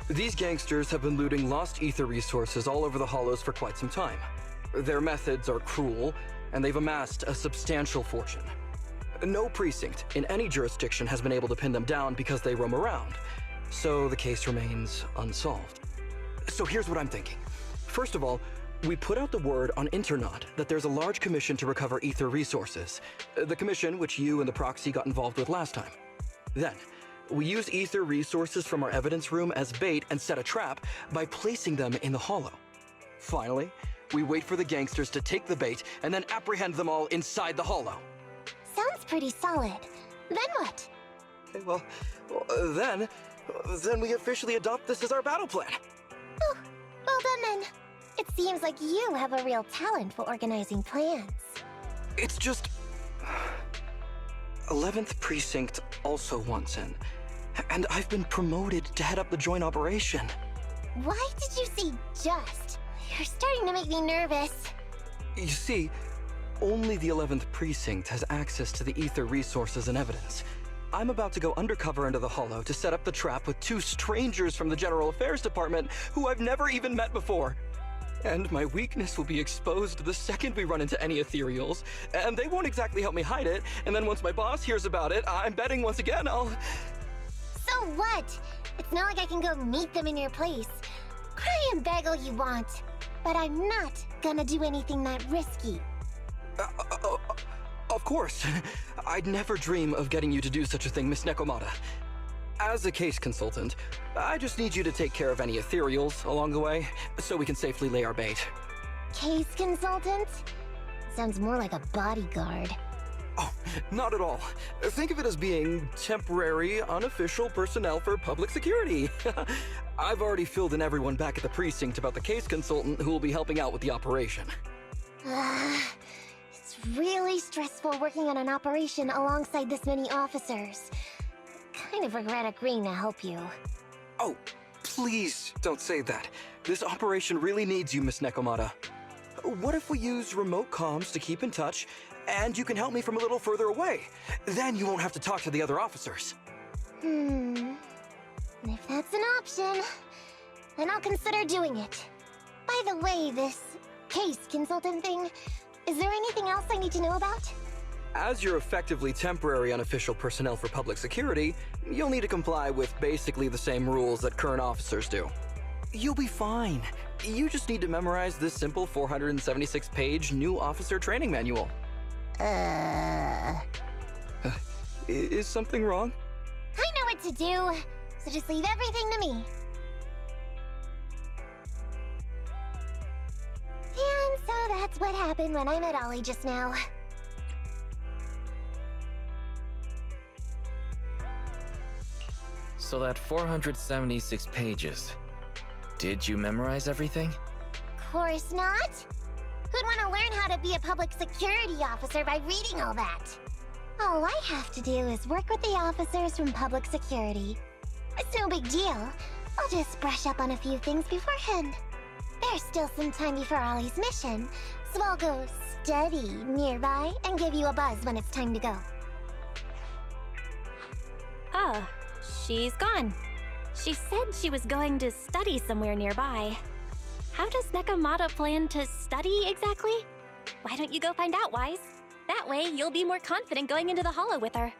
These gangsters have been looting lost ether resources all over the hollows for quite some time. Their methods are cruel, and they've amassed a substantial fortune. No precinct in any jurisdiction has been able to pin them down because they roam around, so the case remains unsolved. So here's what I'm thinking. First of all, we put out the word on Internaut that there's a large commission to recover ether resources. The commission which you and the proxy got involved with last time. Then, we use ether resources from our evidence room as bait and set a trap by placing them in the hollow. Finally, we wait for the gangsters to take the bait and then apprehend them all inside the hollow. Sounds pretty solid. Then what? Okay, well, then we officially adopt this as our battle plan. Oh, well done then. It seems like you have a real talent for organizing plans. It's just... 11th Precinct also wants in, and I've been promoted to head up the joint operation. Why did you say just? You're starting to make me nervous. You see, only the 11th Precinct has access to the ether resources and evidence. I'm about to go undercover into the hollow to set up the trap with two strangers from the General Affairs Department who I've never even met before. And my weakness will be exposed the second we run into any ethereals, and they won't exactly help me hide it, and then once my boss hears about it, I'm betting once again I'll... So what? It's not like I can go meet them in your place. Cry and beg all you want, but I'm not gonna do anything that risky. Of course. I'd never dream of getting you to do such a thing, Miss Nekomata. As a case consultant, I just need you to take care of any ethereals along the way, so we can safely lay our bait. Case consultant? Sounds more like a bodyguard. Oh, not at all. Think of it as being temporary, unofficial personnel for public security. I've already filled in everyone back at the precinct about the case consultant who will be helping out with the operation. It's really stressful working on an operation alongside this many officers. Kind of regret agreeing to help you. Oh, please don't say that. This operation really needs you, Miss Nekomata. What if we use remote comms to keep in touch, and you can help me from a little further away? Then you won't have to talk to the other officers. If that's an option, then I'll consider doing it. By the way, this case consultant thing, is there anything else I need to know about? As you're effectively temporary unofficial personnel for public security, you'll need to comply with basically the same rules that current officers do. You'll be fine. You just need to memorize this simple 476-page new officer training manual. Is something wrong? I know what to do, so just leave everything to me. And so that's what happened when I met Ollie just now. So that 476 pages. Did you memorize everything? Course not. Who'd want to learn how to be a public security officer by reading all that? All I have to do is work with the officers from public security. It's no big deal. I'll just brush up on a few things beforehand. There's still some time before Ollie's mission, so I'll go study nearby and give you a buzz when it's time to go. Oh, she's gone. She said she was going to study somewhere nearby. How does Nekomata plan to study exactly? Why don't you go find out, Wise? That way, you'll be more confident going into the hollow with her.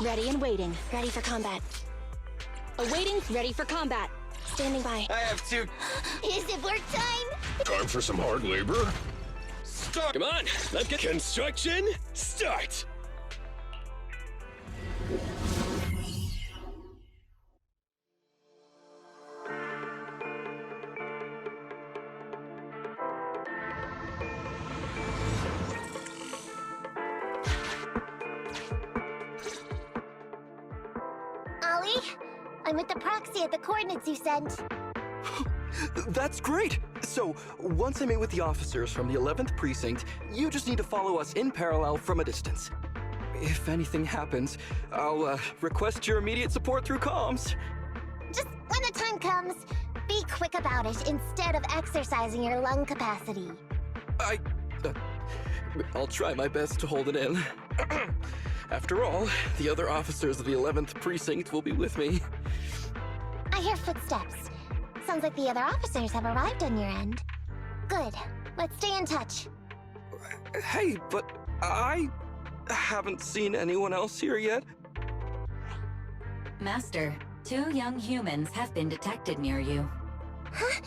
Ready and waiting. Ready for combat. Awaiting, ready for combat. Standing by. I have to... Is it work time? Time for some hard labor? Start! Come on, let's get construction start! Ollie, I'm with the proxy at the coordinates you sent. That's great! So, once I meet with the officers from the 11th Precinct, you just need to follow us in parallel from a distance. If anything happens, I'll request your immediate support through comms. Just when the time comes, be quick about it instead of exercising your lung capacity. I'll try my best to hold it in. After all, the other officers of the 11th Precinct will be with me. I hear footsteps. Sounds like the other officers have arrived on your end. Good. Let's stay in touch. Hey, but I haven't seen anyone else here yet. Master, 2 young humans have been detected near you. Huh?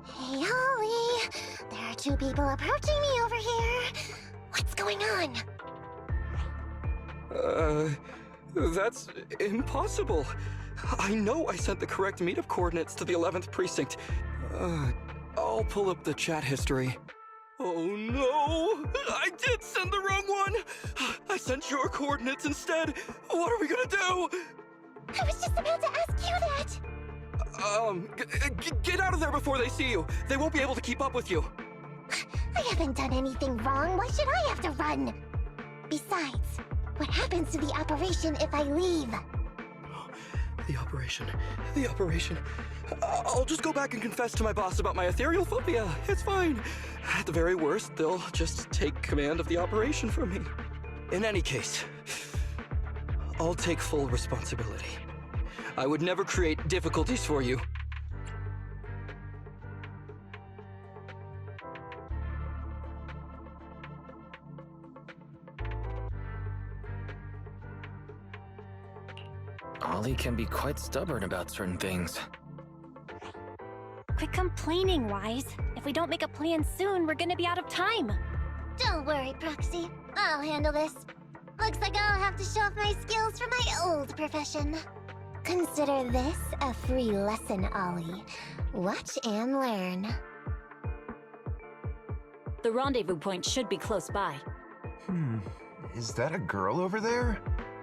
Hey, Ollie. There are 2 people approaching me over here. What's going on? That's impossible. I know I sent the correct meetup coordinates to the 11th Precinct. I'll pull up the chat history. Oh no! I did send the wrong one! I sent your coordinates instead! What are we gonna do? I was just about to ask you that! Get out of there before they see you! They won't be able to keep up with you! I haven't done anything wrong. Why should I have to run? Besides, what happens to the operation if I leave? The operation. I'll just go back and confess to my boss about my ethereal phobia. It's fine. At the very worst, they'll just take command of the operation from me. In any case, I'll take full responsibility. I would never create difficulties for you. Ollie can be quite stubborn about certain things. Quit complaining, Wise. If we don't make a plan soon, we're gonna be out of time. Don't worry, Proxy. I'll handle this. Looks like I'll have to show off my skills from my old profession. Consider this a free lesson, Ollie. Watch and learn. The rendezvous point should be close by. Is that a girl over there?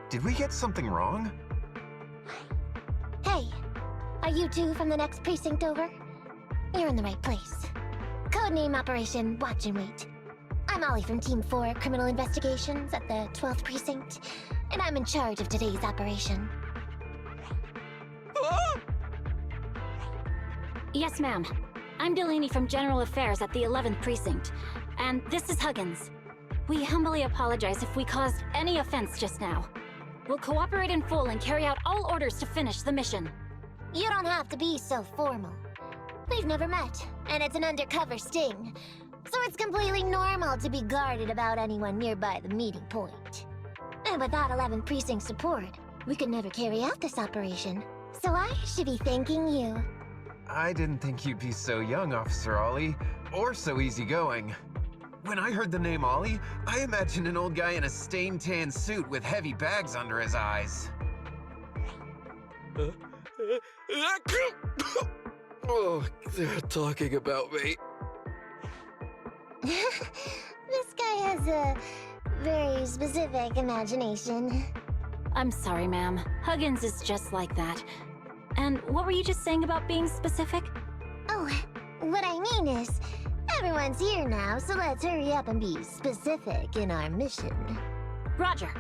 Did we get something wrong? Hey, are you 2 from the next precinct over? You're in the right place. Codename Operation Watch and Wait. I'm Ollie from Team 4 Criminal Investigations at the 12th Precinct, and I'm in charge of today's operation. Ah! Yes, ma'am. I'm Delaney from General Affairs at the 11th Precinct, and this is Huggins. We humbly apologize if we caused any offense just now. We'll cooperate in full and carry out all orders to finish the mission. You don't have to be so formal. We've never met, and it's an undercover sting. So it's completely normal to be guarded about anyone nearby the meeting point. And without 11th Precinct support, we could never carry out this operation. So I should be thanking you. I didn't think you'd be so young, Officer Ollie, or so easygoing. When I heard the name Ollie, I imagined an old guy in a stained tan suit with heavy bags under his eyes. Oh, they're talking about me. This guy has a very specific imagination. I'm sorry, ma'am. Huggins is just like that. And what were you just saying about being specific? Oh, what I mean is, everyone's here now, so let's hurry up and be specific in our mission. Roger.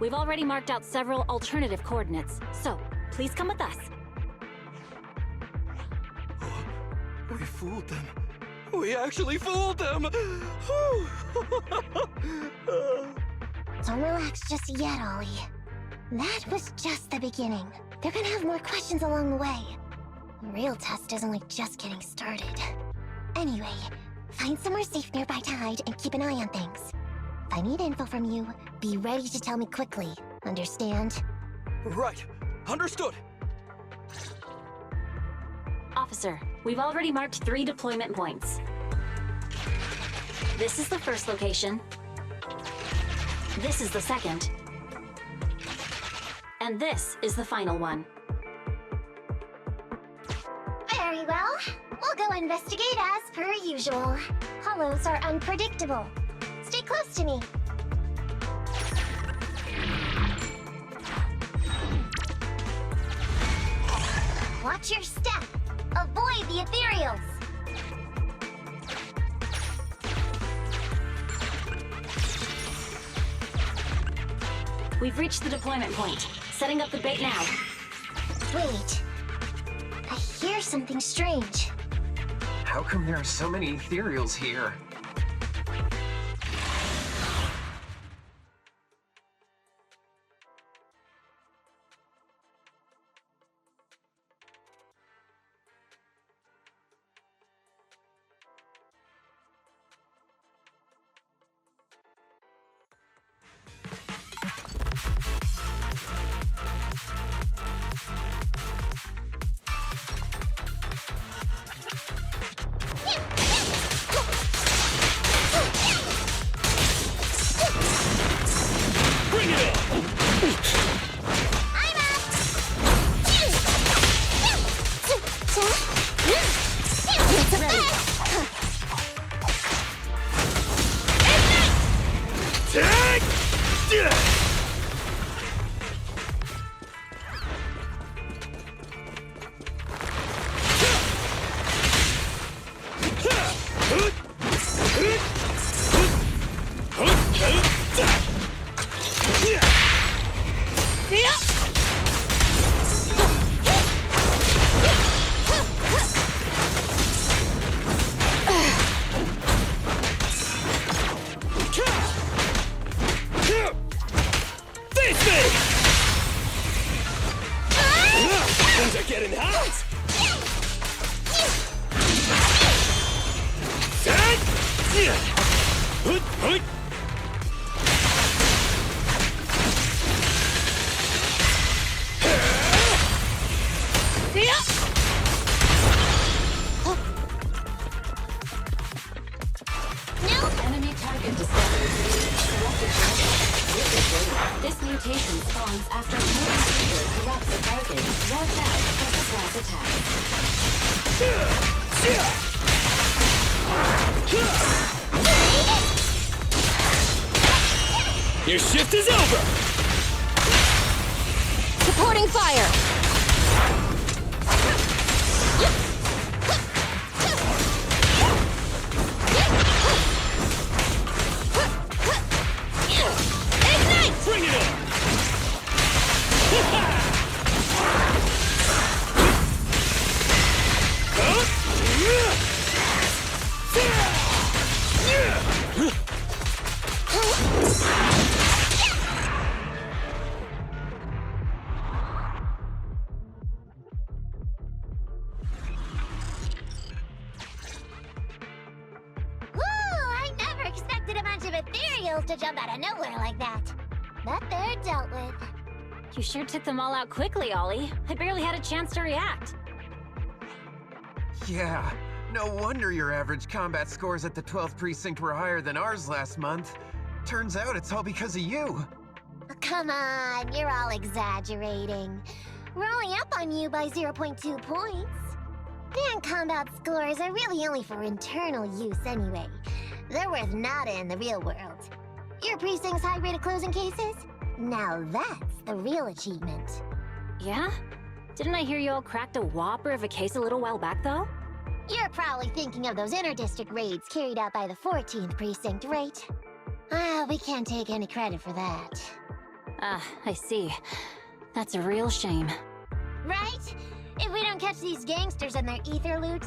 We've already marked out several alternative coordinates, so please come with us. We fooled them. We actually fooled them! Don't relax just yet, Ollie. That was just the beginning. They're gonna have more questions along the way. The real test is only just getting started. Anyway, find somewhere safe nearby to hide and keep an eye on things. If I need info from you, be ready to tell me quickly. Understand? Right. Understood. Officer, we've already marked 3 deployment points. This is the first location. This is the second. And this is the final one. Very well. We'll go investigate as per usual. Hollows are unpredictable. Stay close to me. Watch your step. Avoid the ethereals. We've reached the deployment point. Setting up the bait now. Wait. I hear something strange. How come there are so many ethereals here? Bring it on! I'm up! Tag! Face me! Things are getting hot! Enemy target discovered. Selected target. This mutation spawns after a mutant creature corrupts the target. Watch out for surprise attacks. Your shift is over! Supporting fire! Bring it on! Woo! I never expected a bunch of ethereals to jump out of nowhere like that. But they're dealt with. You sure took them all out quickly, Ollie. I barely had a chance to react. Yeah, no wonder your average combat scores at the 12th precinct were higher than ours last month. Turns out it's all because of you. Oh, come on, you're all exaggerating. We're only up on you by 0.2 points. And combat scores are really only for internal use anyway. They're worth nada in the real world. Your precinct's high rate of closing cases? Now that's the real achievement. Yeah? Didn't I hear you all cracked a whopper of a case a little while back, though? You're probably thinking of those inter-district raids carried out by the 14th precinct, right? Ah, we can't take any credit for that. Ah, I see. That's a real shame. Right? If we don't catch these gangsters and their ether loot,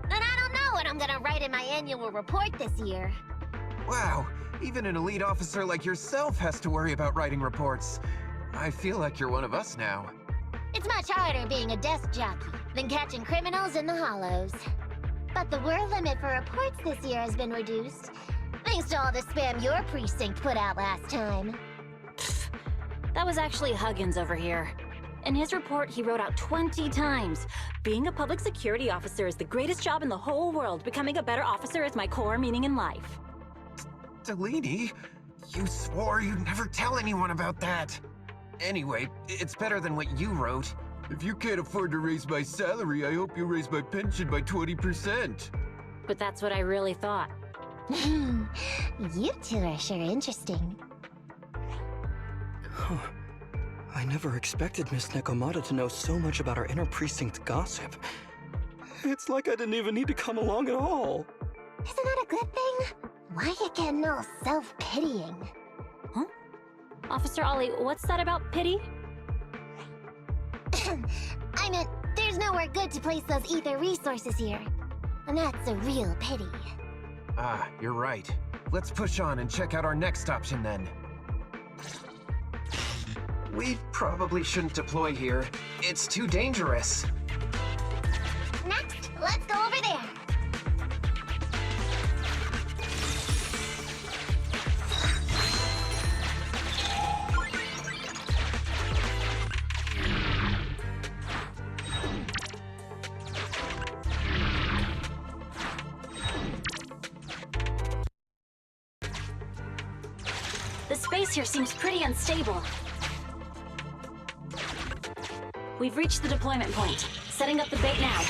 then I don't know what I'm gonna write in my annual report this year. Wow, even an elite officer like yourself has to worry about writing reports. I feel like you're one of us now. It's much harder being a desk jockey than catching criminals in the hollows. But the word limit for reports this year has been reduced, thanks to all the spam your precinct put out last time. That was actually Huggins over here. In his report, he wrote out 20 times. Being a public security officer is the greatest job in the whole world. Becoming a better officer is my core meaning in life. Delaney, you swore you'd never tell anyone about that. Anyway, it's better than what you wrote. If you can't afford to raise my salary, I hope you raise my pension by 20%. But that's what I really thought. You two are sure interesting. I never expected Miss Nekomata to know so much about our inner precinct gossip. It's like I didn't even need to come along at all. Isn't that a good thing? Why you getting all self-pitying? Huh? Officer Ollie, what's that about pity? I meant, there's nowhere good to place those ether resources here. And that's a real pity. Ah, you're right. Let's push on and check out our next option then. We probably shouldn't deploy here. It's too dangerous. Next, let's go over there. The space here seems pretty unstable. We've reached the deployment point. Setting up the bait now.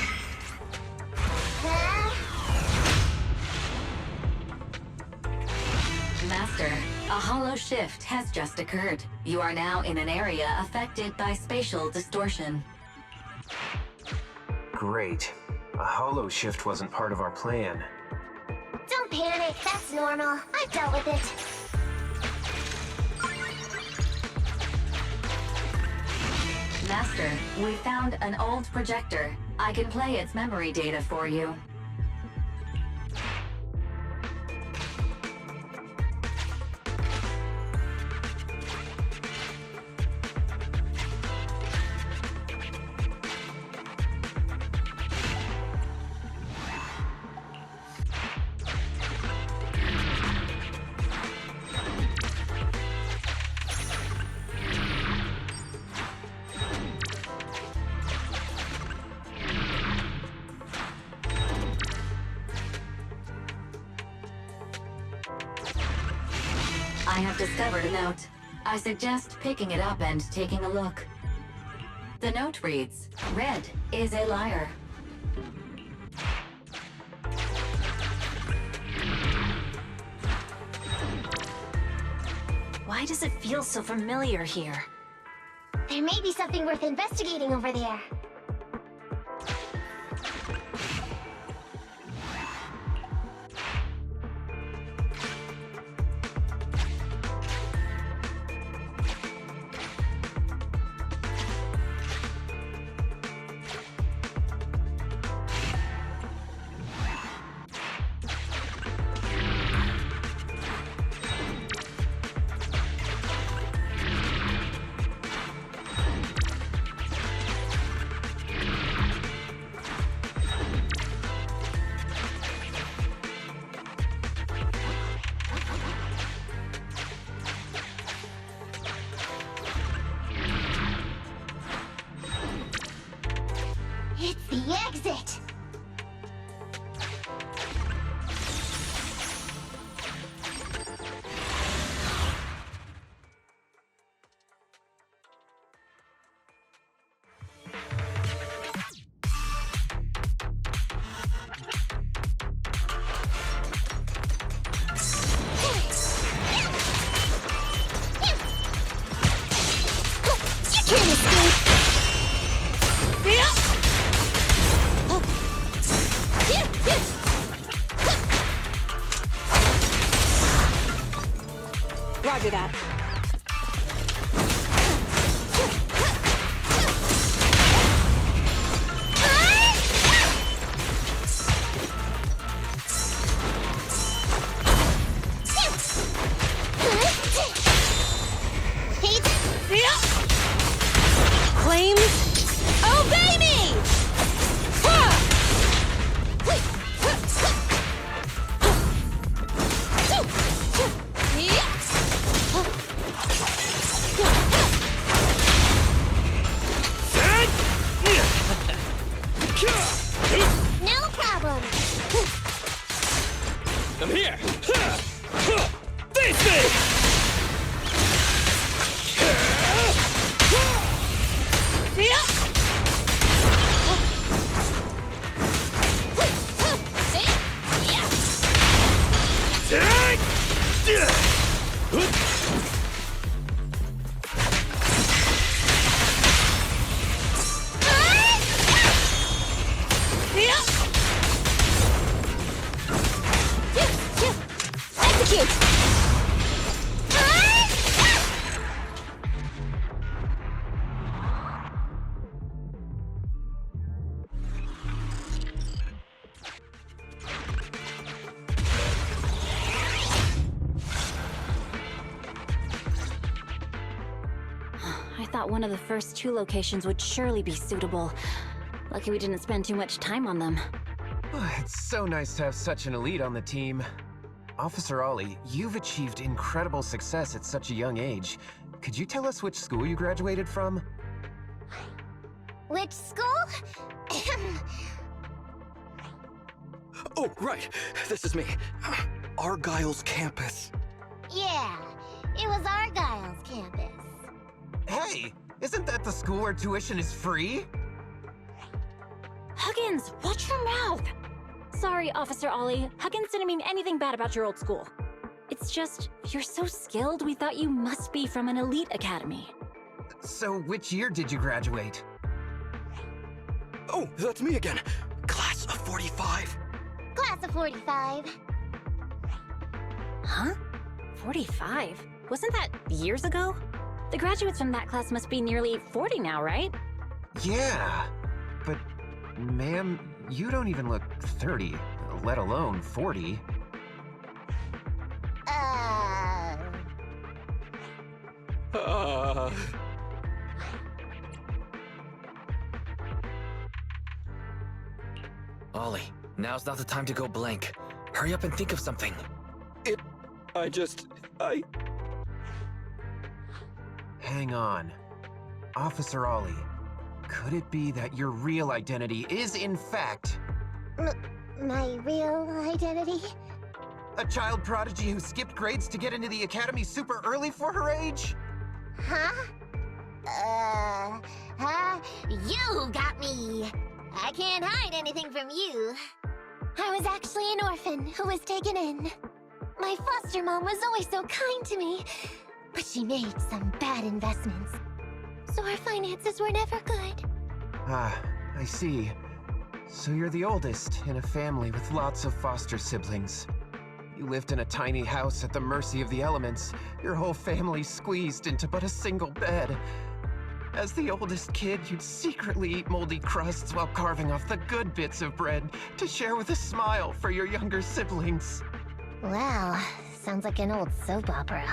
Master, a hollow shift has just occurred. You are now in an area affected by spatial distortion. Great. A hollow shift wasn't part of our plan. Don't panic, that's normal. I've dealt with it. Master, we found an old projector. I can play its memory data for you. I have discovered a note. I suggest picking it up and taking a look. The note reads, "Red is a liar." Why does it feel so familiar here? There may be something worth investigating over there. It's the exit! You can't escape! Roger that. Flames, obey me! I'm here! Ha! Ha! Face me! I thought one of the first two locations would surely be suitable. Lucky we didn't spend too much time on them. It's so nice to have such an elite on the team. Officer Ollie, you've achieved incredible success at such a young age. Could you tell us which school you graduated from? Which school? Oh, right. This is me. Argyle's campus. Yeah, it was Argyle's campus. Hey, isn't that the school where tuition is free? Huggins, watch your mouth! Sorry, Officer Ollie. Huggins didn't mean anything bad about your old school. It's just, you're so skilled, we thought you must be from an elite academy. So which year did you graduate? Oh, that's me again. Class of 45. Class of 45. Huh? 45? Wasn't that years ago? The graduates from that class must be nearly 40 now, right? Yeah, but ma'am, you don't even look 30, let alone 40. Ollie, now's not the time to go blank. Hurry up and think of something. Hang on. Officer Ollie, could it be that your real identity is, in fact, My real identity? a child prodigy who skipped grades to get into the academy super early for her age? Huh? You got me! I can't hide anything from you. I was actually an orphan who was taken in. My foster mom was always so kind to me, but she made some bad investments. So our finances were never good. Ah, I see. So you're the oldest in a family with lots of foster siblings. You lived in a tiny house at the mercy of the elements, your whole family squeezed into but a single bed. As the oldest kid, you'd secretly eat moldy crusts while carving off the good bits of bread to share with a smile for your younger siblings. Wow, sounds like an old soap opera.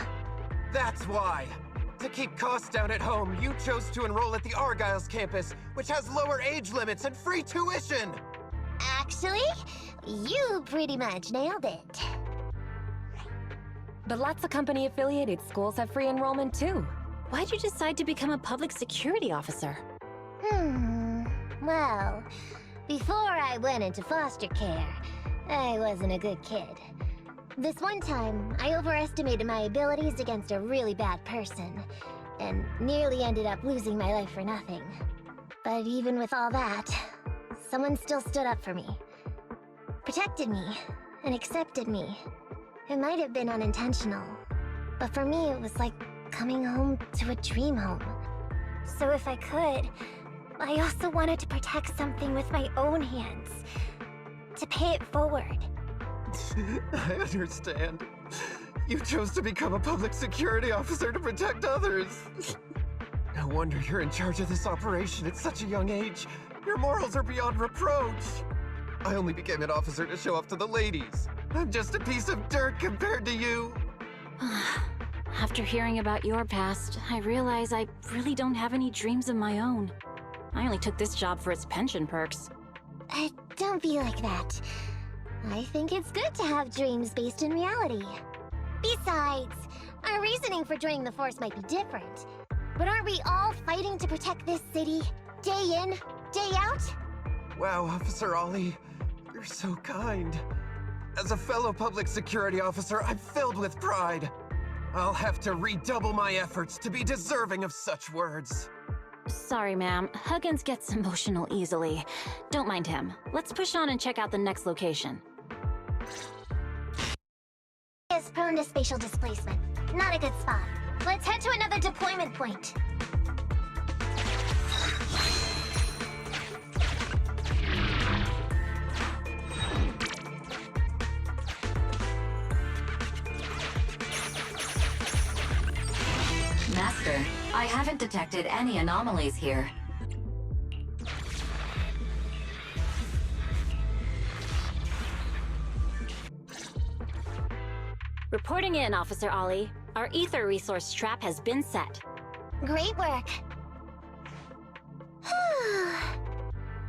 That's why! To keep costs down at home, you chose to enroll at the Argyle's campus, which has lower age limits and free tuition! Actually, you pretty much nailed it. But lots of company-affiliated schools have free enrollment too. Why'd you decide to become a public security officer? Well, before I went into foster care, I wasn't a good kid. This one time, I overestimated my abilities against a really bad person, and nearly ended up losing my life for nothing. But even with all that, someone still stood up for me. Protected me, and accepted me. It might have been unintentional, but for me it was like coming home to a dream home. So if I could, I also wanted to protect something with my own hands. To pay it forward. I understand. You chose to become a public security officer to protect others. No wonder you're in charge of this operation at such a young age. Your morals are beyond reproach. I only became an officer to show off to the ladies. I'm just a piece of dirt compared to you. After hearing about your past, I realize I really don't have any dreams of my own. I only took this job for its pension perks. Don't be like that. I think it's good to have dreams based in reality. Besides, our reasoning for joining the Force might be different. But aren't we all fighting to protect this city, day in, day out? Wow, Officer Ollie, you're so kind. As a fellow public security officer, I'm filled with pride. I'll have to redouble my efforts to be deserving of such words. Sorry, ma'am. Huggins gets emotional easily. Don't mind him. Let's push on and check out the next location. Is prone to spatial displacement. Not a good spot. Let's head to another deployment point. Master, I haven't detected any anomalies here. Reporting in, Officer Ollie. Our ether resource trap has been set. Great work.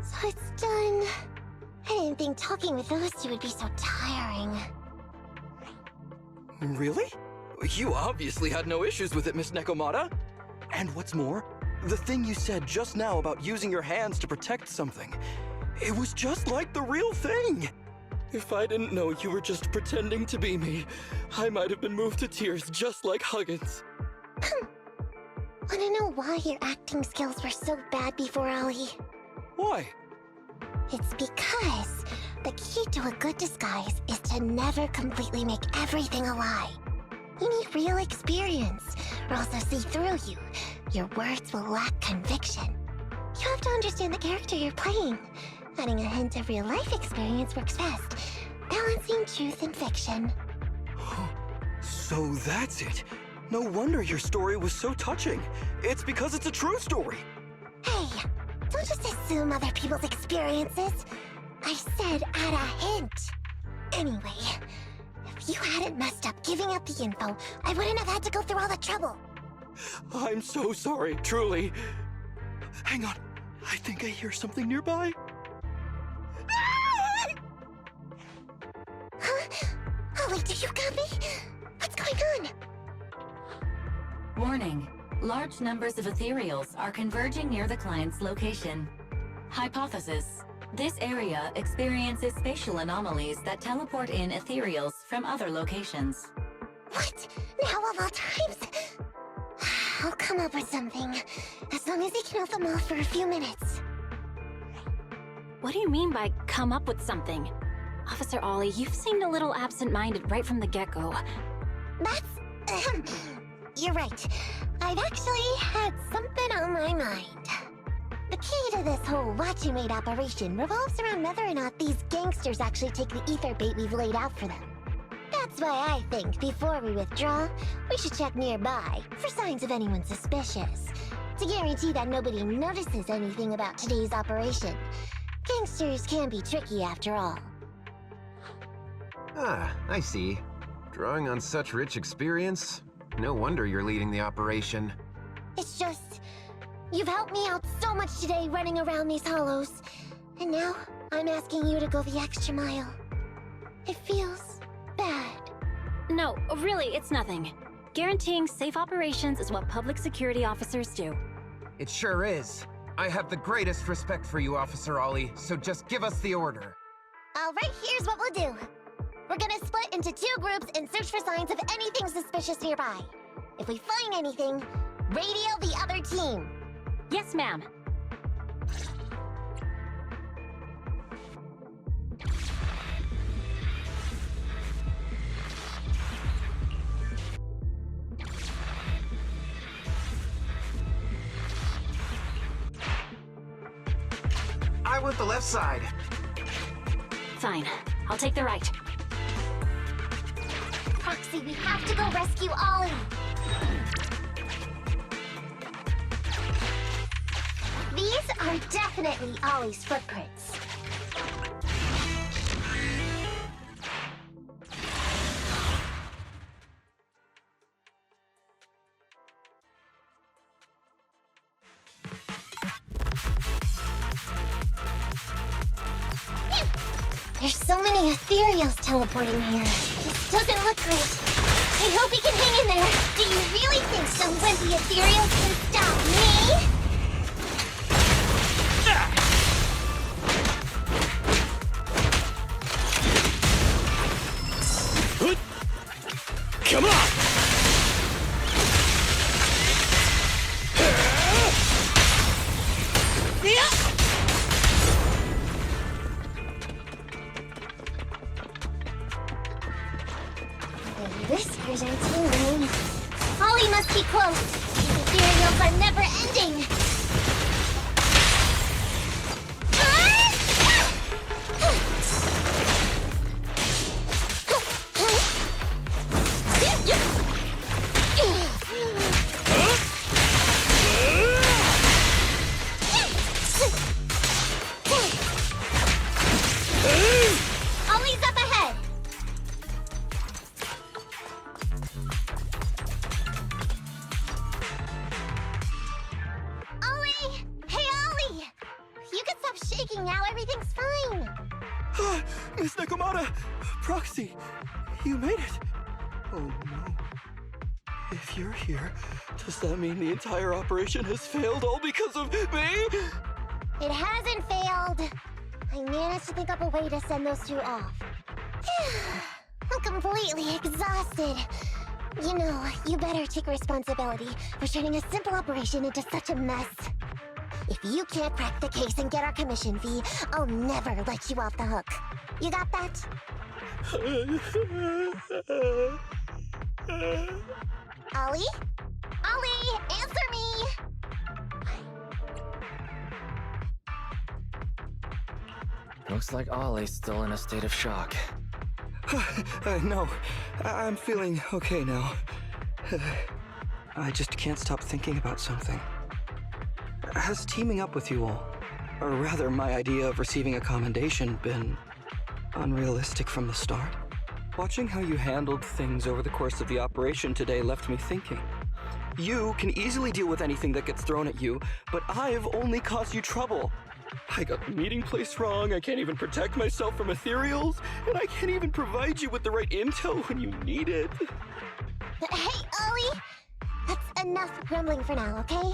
So it's done. I didn't think talking with those two would be so tiring. Really? You obviously had no issues with it, Miss Nekomata. And what's more, the thing you said just now about using your hands to protect something, it was just like the real thing. If I didn't know you were just pretending to be me, I might have been moved to tears just like Huggins. Wanna know why your acting skills were so bad before, Ollie? Why? It's because the key to a good disguise is to never completely make everything a lie. You need real experience, or else they'll see through you. Your words will lack conviction. You have to understand the character you're playing. Adding a hint of real-life experience works best, balancing truth and fiction. So that's it. No wonder your story was so touching. It's because it's a true story. Hey, don't just assume other people's experiences. I said add a hint. Anyway, if you hadn't messed up giving up the info, I wouldn't have had to go through all the trouble. I'm so sorry, truly. Hang on, I think I hear something nearby. Huh? Ollie, do you copy? What's going on? Warning. Large numbers of ethereals are converging near the client's location. Hypothesis. This area experiences spatial anomalies that teleport in ethereals from other locations. What? Now of all times? I'll come up with something, as long as he can hold them off for a few minutes. What do you mean by come up with something? Officer Ollie, you've seemed a little absent-minded right from the get-go. That's... You're right. I've actually had something on my mind. The key to this whole watch and wait operation revolves around whether or not these gangsters actually take the ether bait we've laid out for them. That's why I think before we withdraw, we should check nearby for signs of anyone suspicious, to guarantee that nobody notices anything about today's operation. Gangsters can be tricky after all. Ah, I see. Drawing on such rich experience, no wonder you're leading the operation. It's just, you've helped me out so much today running around these hollows, and now I'm asking you to go the extra mile. It feels bad. No, really, it's nothing. Guaranteeing safe operations is what public security officers do. It sure is. I have the greatest respect for you, Officer Ollie, so just give us the order. Alright, here's what we'll do. We're gonna split into 2 groups and search for signs of anything suspicious nearby. If we find anything, radio the other team. Yes, ma'am. I want the left side. Fine. I'll take the right. Proxy, we have to go rescue Ollie. These are definitely Ollie's footprints. There's so many ethereals teleporting here. This doesn't look great. I hope he can hang in there. Do you really think some wimpy ethereals can stop me? Keep close. These ethereals are never ending. Ollie's up ahead. Ollie! Hey, Ollie! You can stop shaking now. Everything's fine. Miss Nekomata! Proxy! You made it! Oh no. If you're here, does that mean the entire operation has failed all because of me? It hasn't failed. I managed to think up a way to send those two off. I'm completely exhausted. You know, you better take responsibility for turning a simple operation into such a mess. If you can't crack the case and get our commission fee, I'll never let you off the hook. You got that? Ollie? Ollie, answer me! Looks like Ollie's still in a state of shock. No, I'm feeling okay now. I just can't stop thinking about something. Has teaming up with you all, or rather my idea of receiving a commendation, been unrealistic from the start? Watching how you handled things over the course of the operation today left me thinking. You can easily deal with anything that gets thrown at you, but I've only caused you trouble. I got the meeting place wrong, I can't even protect myself from ethereals, and I can't even provide you with the right intel when you need it. Hey, Ollie! That's enough grumbling for now, okay?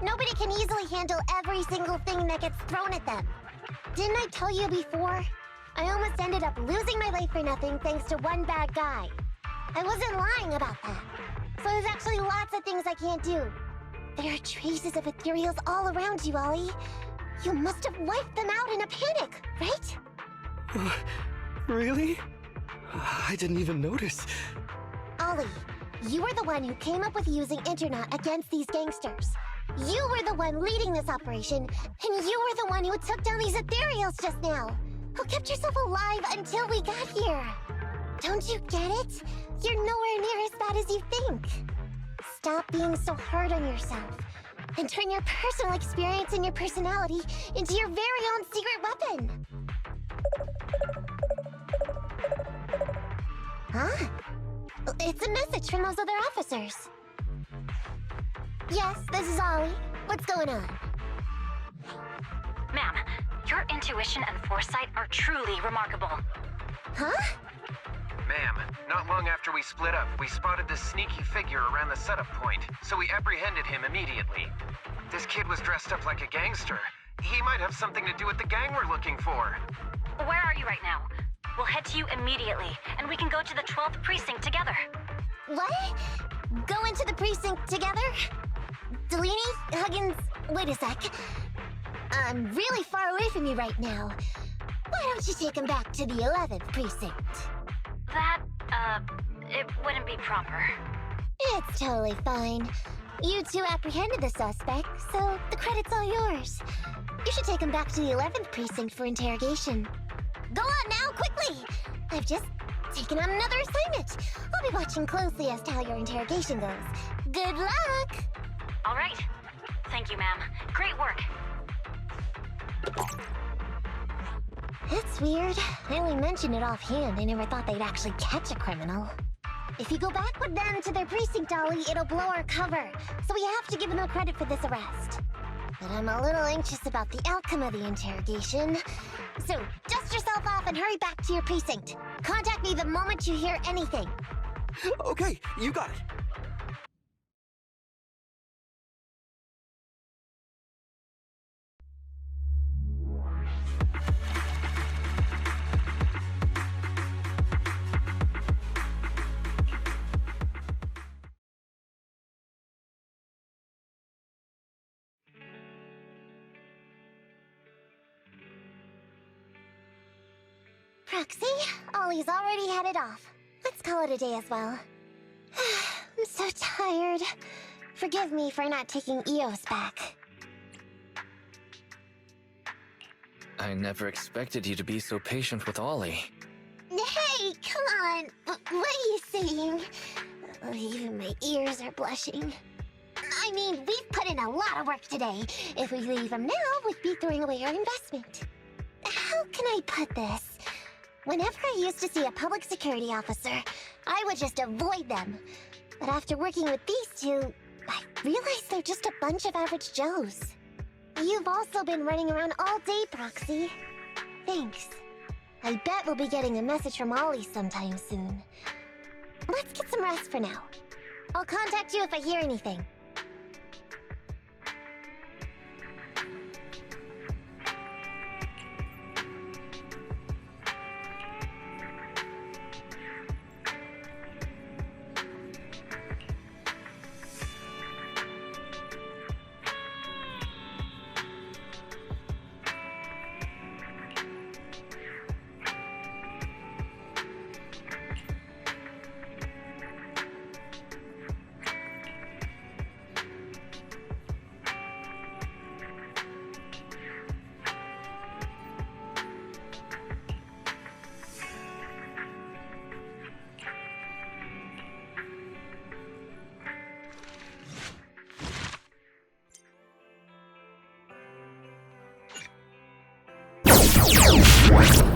Nobody can easily handle every single thing that gets thrown at them. Didn't I tell you before? I almost ended up losing my life for nothing thanks to one bad guy. I wasn't lying about that. So there's actually lots of things I can't do. There are traces of ethereals all around you, Ollie. You must have wiped them out in a panic, right? Really? I didn't even notice. Ollie, you were the one who came up with using Internet against these gangsters. You were the one leading this operation, and you were the one who took down these ethereals just now. Who kept yourself alive until we got here. Don't you get it? You're nowhere near as bad as you think. Stop being so hard on yourself, and turn your personal experience and your personality into your very own secret weapon. Huh? It's a message from those other officers. Yes, this is Ollie. What's going on? Ma'am, your intuition and foresight are truly remarkable. Huh? Ma'am, not long after we split up, we spotted this sneaky figure around the setup point, so we apprehended him immediately. This kid was dressed up like a gangster. He might have something to do with the gang we're looking for. Where are you right now? We'll head to you immediately, and we can go to the 12th precinct together. What? Go into the precinct together? Delaney? Huggins? Wait a sec. I'm really far away from you right now. Why don't you take him back to the 11th precinct? That, it wouldn't be proper. It's totally fine. You two apprehended the suspect, so the credit's all yours. You should take him back to the 11th precinct for interrogation. Go on now, quickly! I've just taken on another assignment. I'll be watching closely as to how your interrogation goes. Good luck! All right. Thank you, ma'am. Great work. That's weird. I only mentioned it offhand. I never thought they'd actually catch a criminal. If you go back with them to their precinct, Ollie, it'll blow our cover. So we have to give them credit for this arrest. But I'm a little anxious about the outcome of the interrogation. So dust yourself off and hurry back to your precinct. Contact me the moment you hear anything. Okay, you got it. Proxy, Ollie's already headed off. Let's call it a day as well. I'm so tired. tired. Forgive me for not taking EOS back. I never expected you to be so patient with Ollie. Hey, come on! What are you saying? Oh, even my ears are blushing. I mean, we've put in a lot of work today. If we leave them now, we'd be throwing away our investment. How can I put this? Whenever I used to see a public security officer, I would just avoid them. But after working with these two, I realized they're just a bunch of average Joes. You've also been running around all day, Proxy. Thanks. I bet we'll be getting a message from Ollie sometime soon. Let's get some rest for now. I'll contact you if I hear anything. What?